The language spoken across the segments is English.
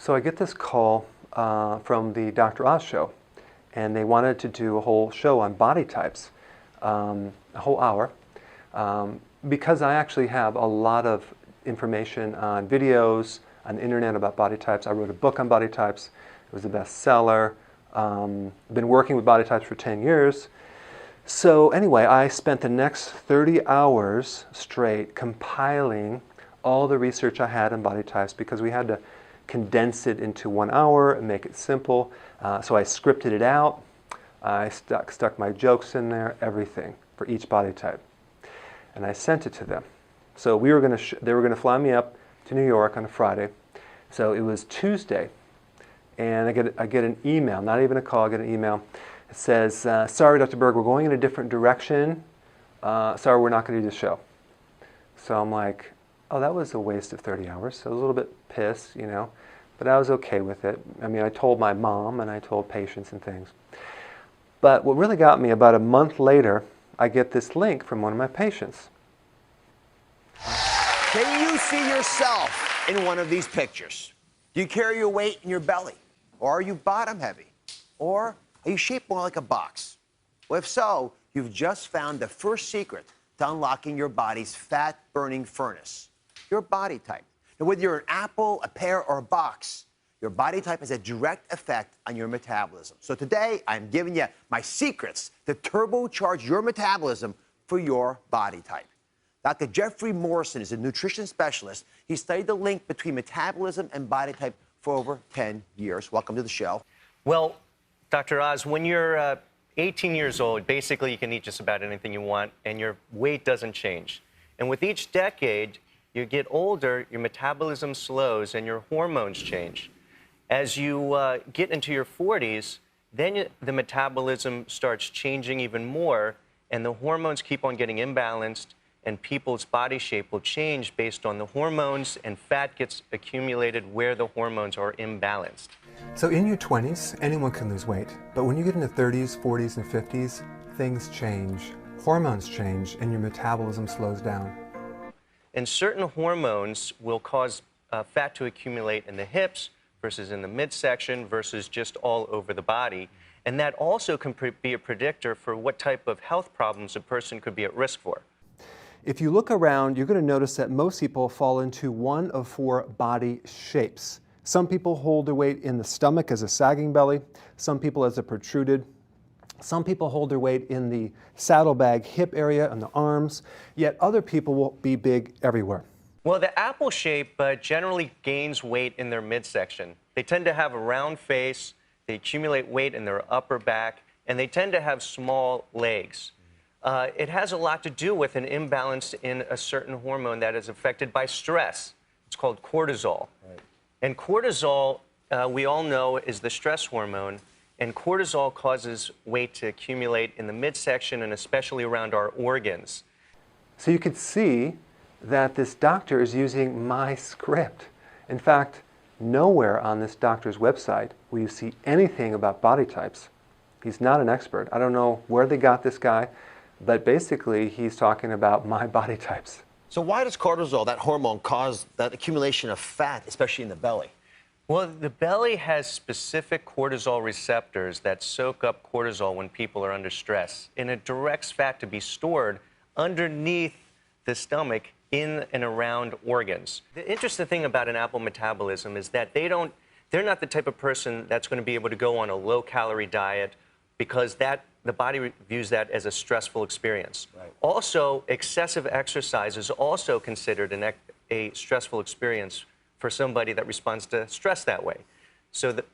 So I get this call from the Dr.OZ show, and they wanted to do a whole show on body types, a whole hour, because I actually have a lot of information on videos, on the internet about body types. I wrote a book on body types. It was a bestseller. Been working with body types for 10 years. So anyway, I spent the next 30 hours straight compiling all the research I had on body types, because we had to condense it into 1 hour and make it simple. So I scripted it out. I stuck my jokes in there, everything for each body type. And I sent it to them. So they were going to fly me up to New York on a Friday. So it was Tuesday, and I get an email, not even a call, I get an email. It says, sorry, Dr. Berg, we're going in a different direction. Sorry, we're not going to do the show. So I'm like, oh, that was a waste of 30 hours. So I was a little bit pissed, you know, but I was okay with it. I mean, I told my mom and I told patients and things. But what really got me, about a month later, I get this link from one of my patients. Can you see yourself in one of these pictures? Do you carry your weight in your belly? Or are you bottom heavy? Or are you shaped more like a box? Well, if so, you've just found the first secret to unlocking your body's fat-burning furnace, your body type. Now, whether you're an apple, a pear, or a box, your body type has a direct effect on your metabolism. So today, I'm giving you my secrets to turbocharge your metabolism for your body type. Dr. Jeffrey Morrison is a nutrition specialist. He studied the link between metabolism and body type for over 10 years. Welcome to the show. Well, Dr. Oz, when you're 18 years old, basically you can eat just about anything you want, and your weight doesn't change. And with each decade, you get older, your metabolism slows, and your hormones change. As you get into your 40s, then the metabolism starts changing even more, and the hormones keep on getting imbalanced, and people's body shape will change based on the hormones, and fat gets accumulated where the hormones are imbalanced. So in your 20s, anyone can lose weight. But when you get into 30s, 40s, and 50s, things change. Hormones change, and your metabolism slows down. And certain hormones will cause fat to accumulate in the hips versus in the midsection versus just all over the body. And that also can be a predictor for what type of health problems a person could be at risk for. If you look around, you're going to notice that most people fall into one of 4 body shapes. Some people hold their weight in the stomach as a sagging belly, some people as a protruded, some people hold their weight in the saddlebag hip area and the arms, yet other people will be big everywhere. Well, the apple shape generally gains weight in their midsection. They tend to have a round face, they accumulate weight in their upper back, and they tend to have small legs. It has a lot to do with an imbalance in a certain hormone that is affected by stress. It's called cortisol. Right. And cortisol, we all know, is the stress hormone, and cortisol causes weight to accumulate in the midsection and especially around our organs. So you could see that this doctor is using my script. In fact, nowhere on this doctor's website will you see anything about body types. He's not an expert. I don't know where they got this guy, but basically he's talking about my body types. So why does cortisol, that hormone, cause that accumulation of fat, especially in the belly? Well, the belly has specific cortisol receptors that soak up cortisol when people are under stress, and it directs fat to be stored underneath the stomach in and around organs. The interesting thing about an apple metabolism is that they're not the type of person that's going to be able to go on a low-calorie diet, because the body views that as a stressful experience. Right. Also, excessive exercise is also considered a stressful experience for somebody that responds to stress that way. So the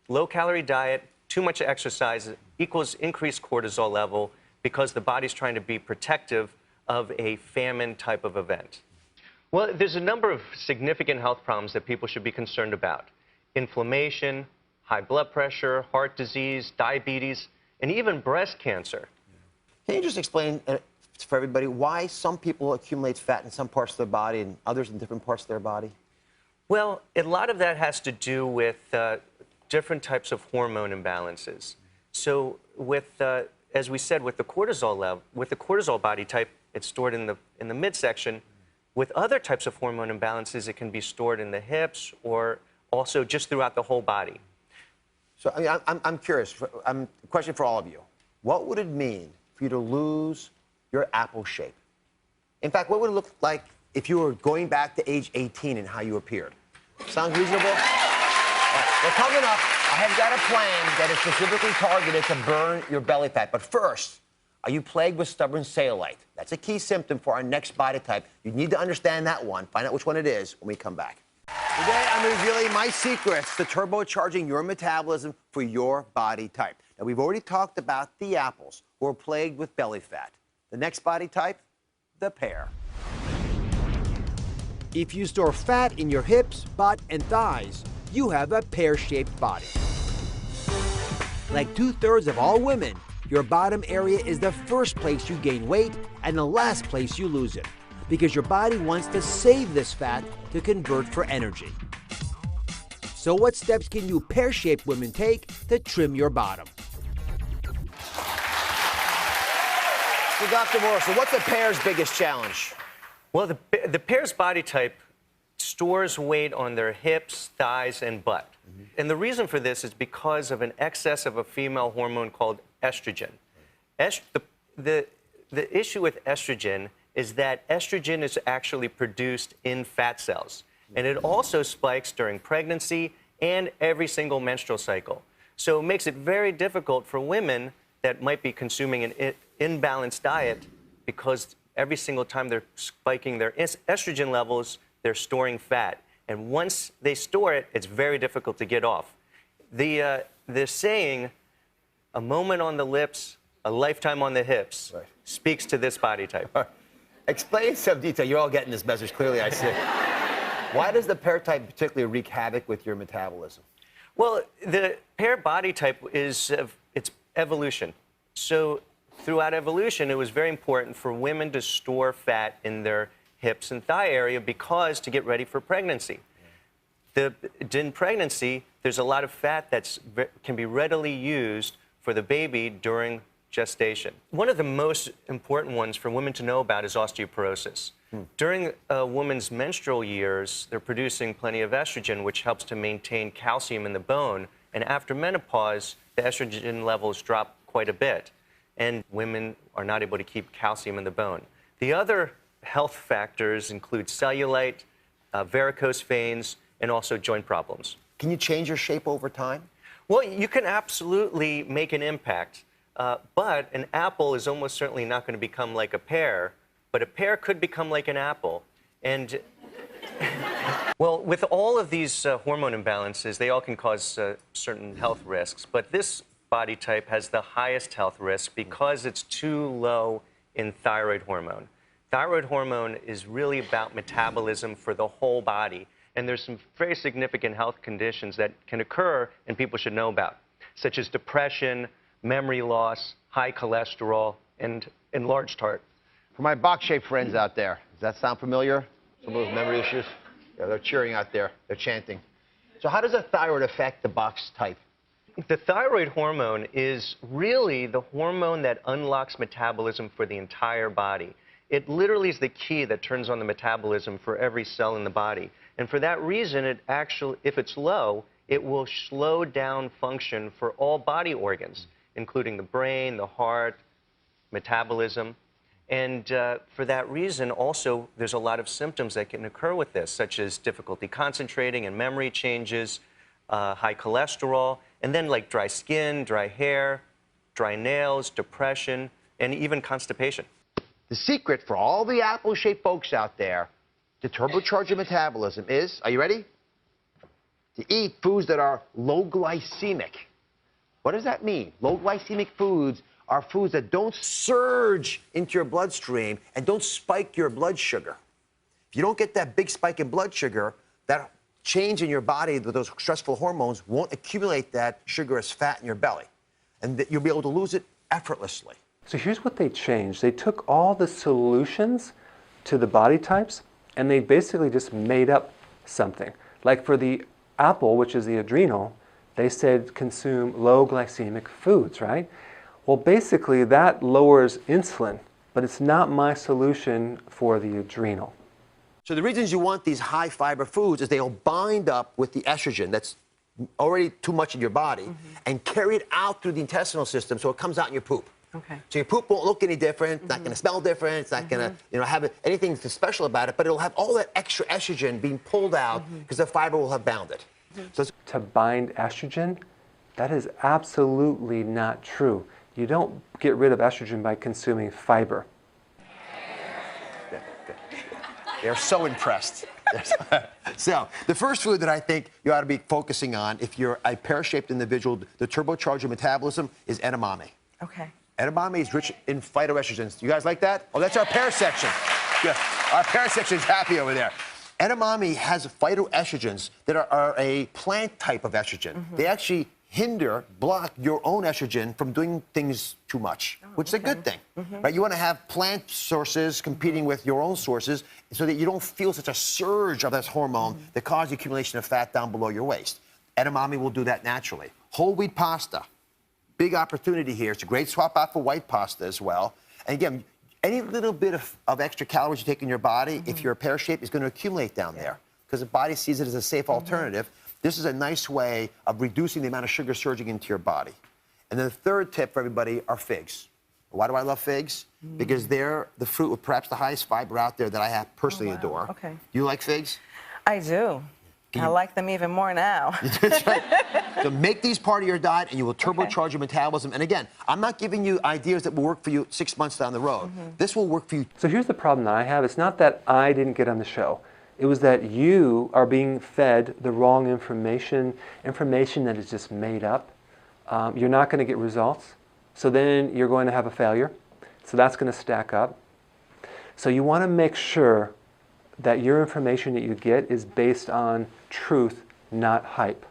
low-calorie diet, too much exercise equals increased cortisol level, because the body's trying to be protective of a famine type of event. Well, there's a number of significant health problems that people should be concerned about. Inflammation, high blood pressure, heart disease, diabetes, and even breast cancer. Can you just explain for everybody why some people accumulate fat in some parts of their body and others in different parts of their body? Well, a lot of that has to do with different types of hormone imbalances. So as we said, with the cortisol level, with the cortisol body type, it's stored in the midsection. With other types of hormone imbalances, it can be stored in the hips or also just throughout the whole body. So I mean, I'm curious. Question for all of you. What would it mean for you to lose your apple shape? In fact, what would it look like if you were going back to age 18 and how you appeared? Sounds reasonable? All right, well, coming up, I have got a plan that is specifically targeted to burn your belly fat. But first, are you plagued with stubborn cellulite? That's a key symptom for our next body type. You need to understand that one. Find out which one it is when we come back. Today, I'm revealing my secrets to turbocharging your metabolism for your body type. Now, we've already talked about the apples who are plagued with belly fat. The next body type, the pear. If you store fat in your hips, butt, and thighs, you have a pear-shaped body. Like 2/3 of all women, your bottom area is the first place you gain weight and the last place you lose it, because your body wants to save this fat to convert for energy. So what steps can you pear-shaped women take to trim your bottom? So Dr. Morrison, what's a pear's biggest challenge? Well, the pear's body type stores weight on their hips, thighs, and butt. And the reason for this is because of an excess of a female hormone called estrogen. The issue with estrogen is that estrogen is actually produced in fat cells. And it also spikes during pregnancy and every single menstrual cycle. So it makes it very difficult for women that might be consuming an imbalanced diet, because every single time they're spiking their estrogen levels, they're storing fat. And once they store it, it's very difficult to get off. The saying, a moment on the lips, a lifetime on the hips, right, speaks to this body type. Explain in some detail. You're all getting this message clearly, I see. Why does the pear type particularly wreak havoc with your metabolism? Well, the pear body type is it's evolution. So throughout evolution, it was very important for women to store fat in their hips and thigh area, because to get ready for pregnancy. In pregnancy, there's a lot of fat that can be readily used for the baby during gestation. One of the most important ones for women to know about is osteoporosis. During a woman's menstrual years, they're producing plenty of estrogen, which helps to maintain calcium in the bone. And after menopause, the estrogen levels drop quite a bit, and women are not able to keep calcium in the bone. The other health factors include cellulite, varicose veins, and also joint problems. Can you change your shape over time? Well, you can absolutely make an impact, but an apple is almost certainly not going to become like a pear, but a pear could become like an apple. And well, with all of these hormone imbalances, they all can cause certain health risks, but this body type has the highest health risk because it's too low in thyroid hormone. Thyroid hormone is really about metabolism for the whole body, and there's some very significant health conditions that can occur and people should know about, such as depression, memory loss, high cholesterol, and enlarged heart. For my box-shaped friends out there, does that sound familiar? Some of those memory issues? Yeah, they're cheering out there. They're chanting. So how does a thyroid affect the box type? The thyroid hormone is really the hormone that unlocks metabolism for the entire body. It literally is the key that turns on the metabolism for every cell in the body. And for that reason, if it's low, it will slow down function for all body organs, including the brain, the heart, metabolism. And for that reason, also, there's a lot of symptoms that can occur with this, such as difficulty concentrating and memory changes, high cholesterol, and then like dry skin, dry hair, dry nails, depression, and even constipation. The secret for all the apple-shaped folks out there to turbocharge your metabolism is, are you ready? To eat foods that are low glycemic. What does that mean? Low glycemic foods are foods that don't surge into your bloodstream and don't spike your blood sugar. If you don't get that big spike in blood sugar, that change in your body with those stressful hormones won't accumulate that sugar as fat in your belly. And you'll be able to lose it effortlessly. So here's what they changed. They took all the solutions to the body types and they basically just made up something. Like for the apple, which is the adrenal, they said consume low glycemic foods, right? Well, basically that lowers insulin, but it's not my solution for the adrenal. So the reasons you want these high fiber foods is they'll bind up with the estrogen that's already too much in your body and carry it out through the intestinal system so it comes out in your poop. Okay. So your poop won't look any different, it's not going to smell different, it's not going to have anything special about it, but it'll have all that extra estrogen being pulled out because the fiber will have bound it. So To bind estrogen, that is absolutely not true. You don't get rid of estrogen by consuming fiber. they're so impressed. So the first food that I think you ought to be focusing on if you're a pear-shaped individual, the turbocharge your metabolism, is edamame. Okay. Edamame is rich in phytoestrogens. You guys like that? Oh, that's our pear section. Yeah, our pear section is happy over there. Edamame has phytoestrogens that are a plant type of estrogen. They actually block your own estrogen from doing things too much, which is a good thing. Right? You want to have plant sources competing with your own sources so that you don't feel such a surge of this hormone that causes the accumulation of fat down below your waist. Edamame will do that naturally. Whole wheat pasta. Big opportunity here. It's a great swap out for white pasta as well. And again, any little bit of extra calories you take in your body, if you're a pear shape, is going to accumulate down there because the body sees it as a safe alternative. This is a nice way of reducing the amount of sugar surging into your body. And then the third tip for everybody are figs. Why do I love figs? Because they're the fruit with perhaps the highest fiber out there that I have personally adore. Okay. You like figs? I do. I like them even more now. That's right. So make these part of your diet and you will turbocharge your metabolism. And again, I'm not giving you ideas that will work for you 6 months down the road. This will work for you. So here's the problem that I have. It's not that I didn't get on the show. It was that you are being fed the wrong information that is just made up. You're not going to get results. So then you're going to have a failure. So that's going to stack up. So you want to make sure that your information that you get is based on truth, not hype.